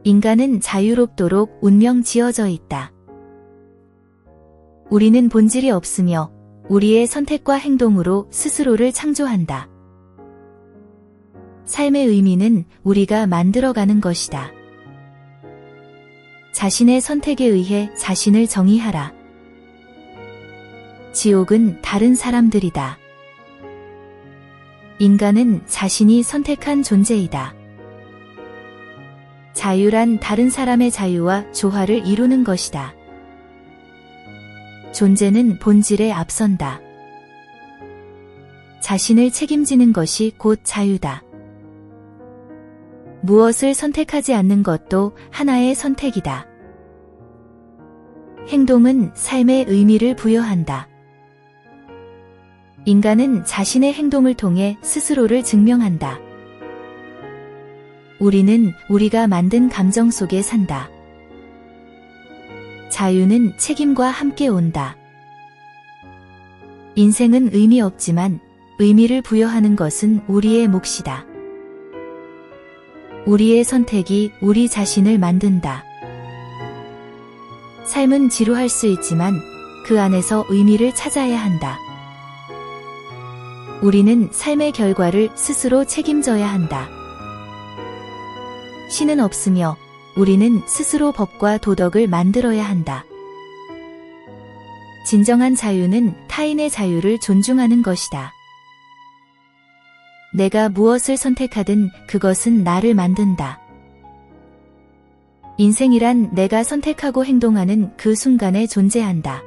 인간은 자유롭도록 운명 지어져 있다. 우리는 본질이 없으며 우리의 선택과 행동으로 스스로를 창조한다. 삶의 의미는 우리가 만들어가는 것이다. 자신의 선택에 의해 자신을 정의하라. 지옥은 다른 사람들이다. 인간은 자신이 선택한 존재이다. 자유란 다른 사람의 자유와 조화를 이루는 것이다. 존재는 본질에 앞선다. 자신을 책임지는 것이 곧 자유다. 무엇을 선택하지 않는 것도 하나의 선택이다. 행동은 삶의 의미를 부여한다. 인간은 자신의 행동을 통해 스스로를 증명한다. 우리는 우리가 만든 감정 속에 산다. 자유는 책임과 함께 온다. 인생은 의미 없지만 의미를 부여하는 것은 우리의 몫이다. 우리의 선택이 우리 자신을 만든다. 삶은 지루할 수 있지만 그 안에서 의미를 찾아야 한다. 우리는 삶의 결과를 스스로 책임져야 한다. 신은 없으며 우리는 스스로 법과 도덕을 만들어야 한다. 진정한 자유는 타인의 자유를 존중하는 것이다. 내가 무엇을 선택하든 그것은 나를 만든다. 인생이란 내가 선택하고 행동하는 그 순간에 존재한다.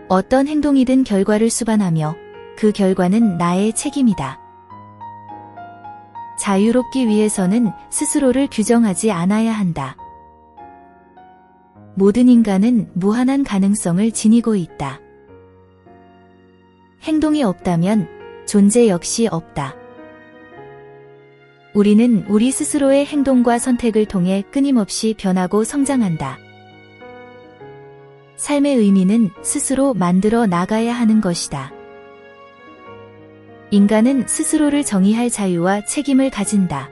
어떤 행동이든 결과를 수반하며 그 결과는 나의 책임이다. 자유롭기 위해서는 스스로를 규정하지 않아야 한다. 모든 인간은 무한한 가능성을 지니고 있다. 행동이 없다면 존재 역시 없다. 우리는 우리 스스로의 행동과 선택을 통해 끊임없이 변하고 성장한다. 삶의 의미는 스스로 만들어 나가야 하는 것이다. 인간은 스스로를 정의할 자유와 책임을 가진다.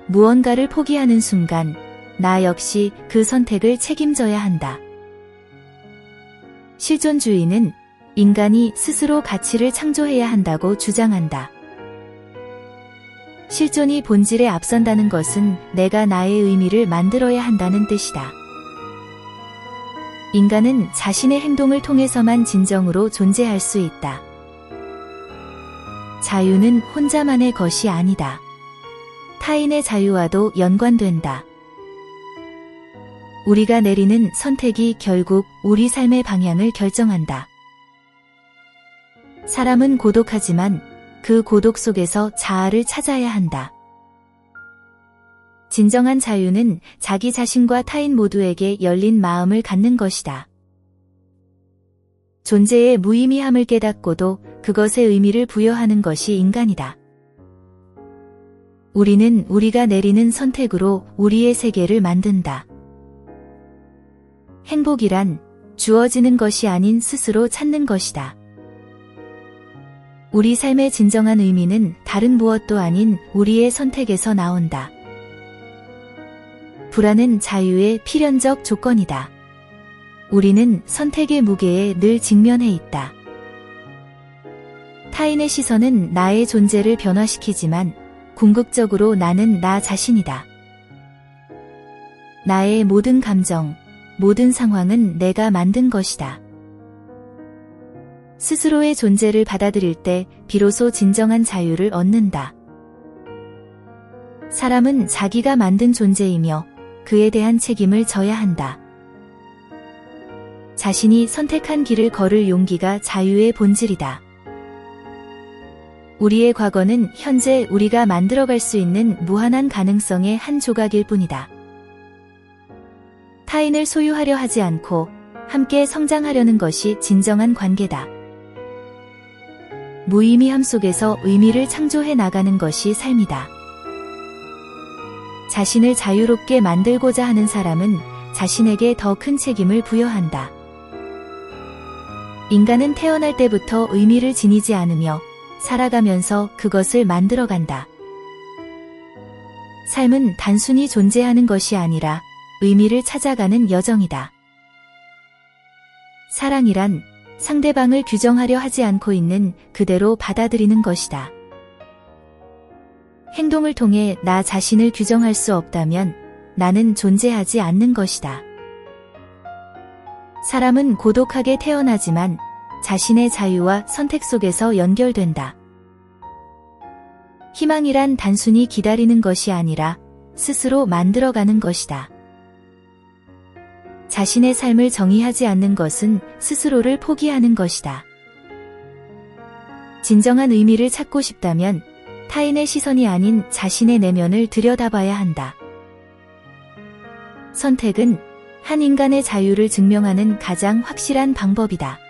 무언가를 포기하는 순간 나 역시 그 선택을 책임져야 한다. 실존주의는 인간이 스스로 가치를 창조해야 한다고 주장한다. 실존이 본질에 앞선다는 것은 내가 나의 의미를 만들어야 한다는 뜻이다. 인간은 자신의 행동을 통해서만 진정으로 존재할 수 있다. 자유는 혼자만의 것이 아니다. 타인의 자유와도 연관된다. 우리가 내리는 선택이 결국 우리 삶의 방향을 결정한다. 사람은 고독하지만 그 고독 속에서 자아를 찾아야 한다. 진정한 자유는 자기 자신과 타인 모두에게 열린 마음을 갖는 것이다. 존재의 무의미함을 깨닫고도 그것에 의미를 부여하는 것이 인간이다. 우리는 우리가 내리는 선택으로 우리의 세계를 만든다. 행복이란 주어지는 것이 아닌 스스로 찾는 것이다. 우리 삶의 진정한 의미는 다른 무엇도 아닌 우리의 선택에서 나온다. 불안은 자유의 필연적 조건이다. 우리는 선택의 무게에 늘 직면해 있다. 타인의 시선은 나의 존재를 변화시키지만 궁극적으로 나는 나 자신이다. 나의 모든 감정, 모든 상황은 내가 만든 것이다. 스스로의 존재를 받아들일 때 비로소 진정한 자유를 얻는다. 사람은 자기가 만든 존재이며 그에 대한 책임을 져야 한다. 자신이 선택한 길을 걸을 용기가 자유의 본질이다. 우리의 과거는 현재 우리가 만들어갈 수 있는 무한한 가능성의 한 조각일 뿐이다. 타인을 소유하려 하지 않고 함께 성장하려는 것이 진정한 관계다. 무의미함 속에서 의미를 창조해 나가는 것이 삶이다. 자신을 자유롭게 만들고자 하는 사람은 자신에게 더 큰 책임을 부여한다. 인간은 태어날 때부터 의미를 지니지 않으며 살아가면서 그것을 만들어간다. 삶은 단순히 존재하는 것이 아니라 의미를 찾아가는 여정이다. 사랑이란 상대방을 규정하려 하지 않고 있는 그대로 받아들이는 것이다. 행동을 통해 나 자신을 규정할 수 없다면 나는 존재하지 않는 것이다. 사람은 고독하게 태어나지만 자신의 자유와 선택 속에서 연결된다. 희망이란 단순히 기다리는 것이 아니라 스스로 만들어가는 것이다. 자신의 삶을 정의하지 않는 것은 스스로를 포기하는 것이다. 진정한 의미를 찾고 싶다면 타인의 시선이 아닌 자신의 내면을 들여다봐야 한다. 선택은 한 인간의 자유를 증명하는 가장 확실한 방법이다.